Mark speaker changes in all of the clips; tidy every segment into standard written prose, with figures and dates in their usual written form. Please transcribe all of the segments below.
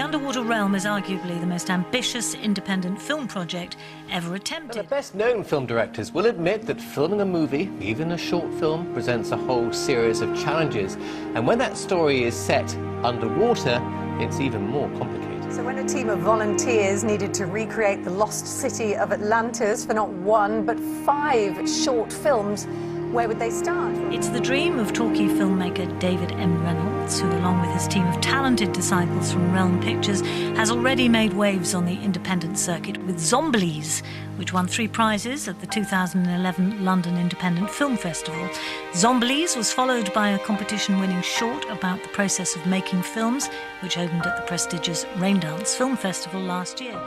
Speaker 1: Underwater Realm is arguably the most ambitious independent film project ever attempted.
Speaker 2: The best-known film directors will admit that filming a movie, even a short film, presents a whole series of challenges. And when that story is set underwater, it's even more complicated.
Speaker 3: So when a team of volunteers needed to recreate the lost city of Atlantis for not one, but 5 short films, where would they start?
Speaker 1: It's the dream of Torquay filmmaker David M. Reynolds, who, along with his team of talented disciples from Realm Pictures, has already made waves on the independent circuit with Zomblies, which won 3 prizes at the 2011 London Independent Film Festival. Zomblies was followed by a competition-winning short about the process of making films, which opened at the prestigious Raindance Film Festival last year.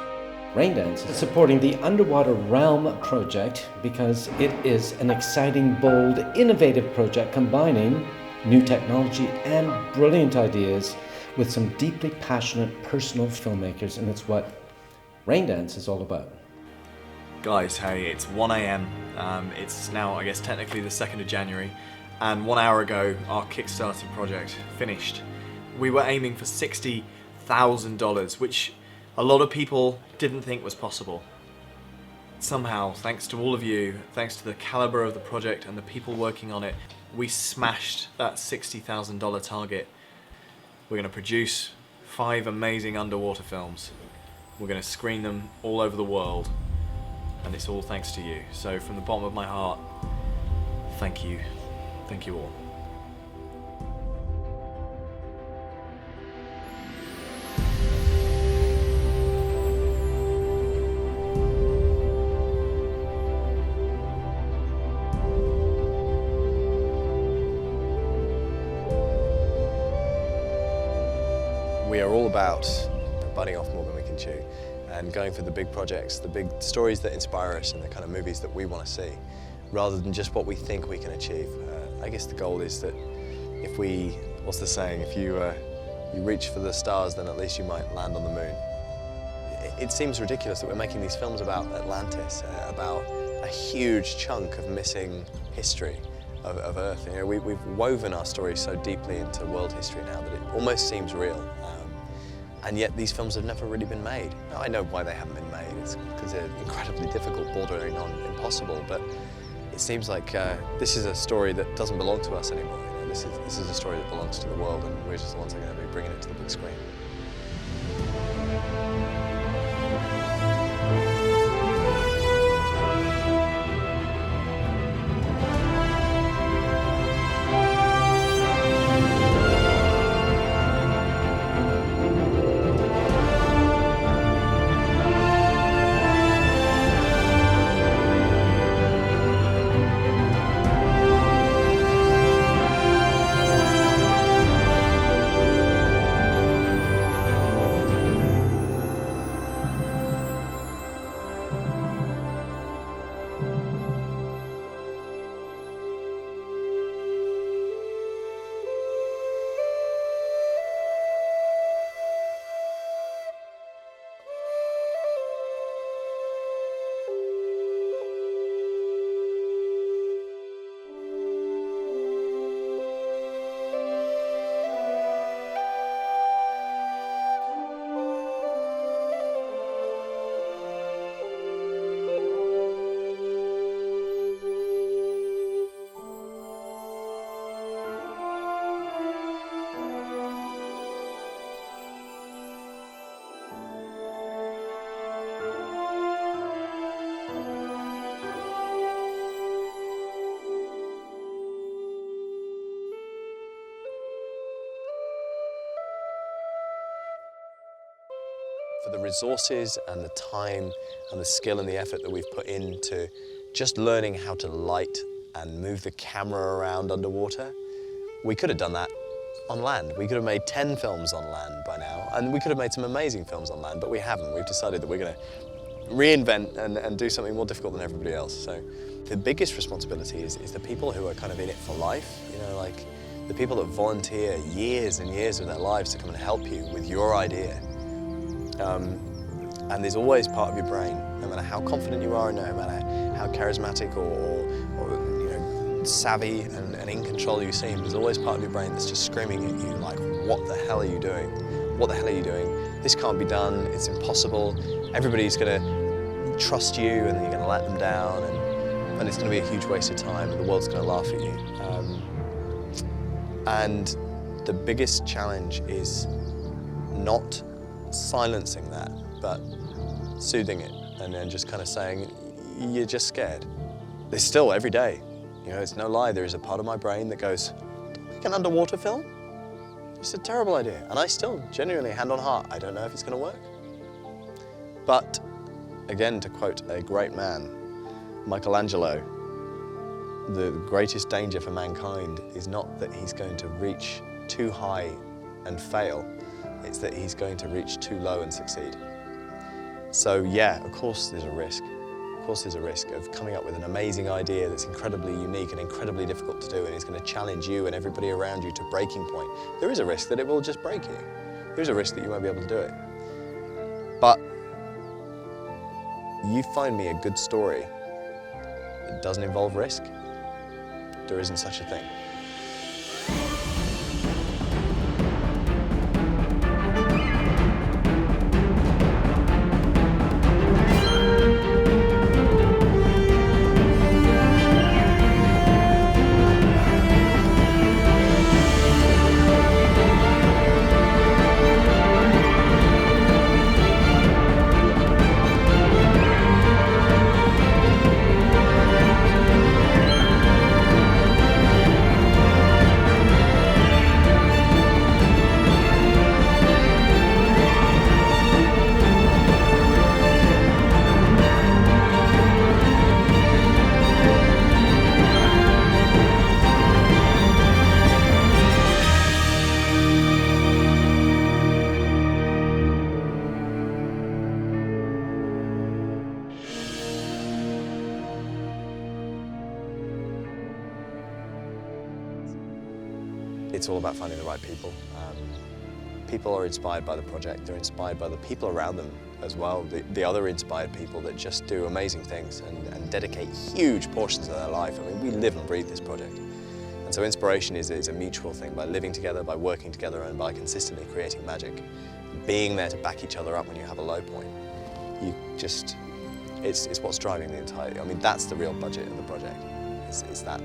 Speaker 4: Raindance is supporting the Underwater Realm project because it is an exciting, bold, innovative project combining new technology and brilliant ideas with some deeply passionate personal filmmakers, and it's what Raindance is all about.
Speaker 5: Guys, hey, it's 1 a.m. It's now, I guess, technically the 2nd of January, and 1 hour ago our Kickstarter project finished. We were aiming for $60,000, which a lot of people didn't think was possible. Somehow, thanks to all of you, thanks to the caliber of the project and the people working on it, we smashed that $60,000 target. We're going to produce 5 amazing underwater films. We're going to screen them all over the world, and it's all thanks to you. So from the bottom of my heart, thank you. Thank you all.
Speaker 6: We are all about biting off more than we can chew and going for the big projects, the big stories that inspire us and the kind of movies that we want to see, rather than just what we think we can achieve. I guess the goal is that if we, what's the saying, if you reach for the stars, then at least you might land on the moon. It seems ridiculous that we're making these films about Atlantis, about a huge chunk of missing history of Earth. You know, we've woven our stories so deeply into world history now that it almost seems real. And yet these films have never really been made. Now, I know why they haven't been made. It's because they're incredibly difficult, bordering on impossible, but it seems like this is a story that doesn't belong to us anymore. You know, this is a story that belongs to the world, and we're just the ones that are going to be bringing it to the big screen. For the resources and the time and the skill and the effort that we've put into just learning how to light and move the camera around underwater, we could have done that on land. We could have made 10 films on land by now, and we could have made some amazing films on land, but we haven't. We've decided that we're going to reinvent and do something more difficult than everybody else. So the biggest responsibility is the people who are kind of in it for life, you know, like the people that volunteer years and years of their lives to come and help you with your idea. And there's always part of your brain, no matter how confident you are, no matter how charismatic or you know, savvy and in control you seem, there's always part of your brain that's just screaming at you like, what the hell are you doing? What the hell are you doing? this can't be done, it's impossible, everybody's going to trust you and then you're going to let them down, and it's going to be a huge waste of time and the world's going to laugh at you. And the biggest challenge is not silencing that, but soothing it and then just kind of saying, you're just scared. There's still, every day, you know, it's no lie, there is a part of my brain that goes, make an underwater film? It's a terrible idea. And I still, genuinely, hand on heart, I don't know if it's going to work. But, again, to quote a great man, Michelangelo, the greatest danger for mankind is not that he's going to reach too high and fail, it's that he's going to reach too low and succeed. So yeah, of course there's a risk. Of course there's a risk of coming up with an amazing idea that's incredibly unique and incredibly difficult to do, and it's going to challenge you and everybody around you to breaking point. There is a risk that it will just break you. There is a risk that you won't be able to do it. But you find me a good story that doesn't involve risk, there isn't such a thing. It's all about finding the right people. People are inspired by the project, they're inspired by the people around them as well, the other inspired people that just do amazing things and dedicate huge portions of their life. I mean, we live and breathe this project. And so inspiration is a mutual thing. By living together, by working together, and by consistently creating magic, being there to back each other up when you have a low point, it's what's driving the entire, I mean, that's the real budget of the project. It's that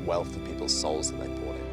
Speaker 6: wealth of people's souls that they poured in.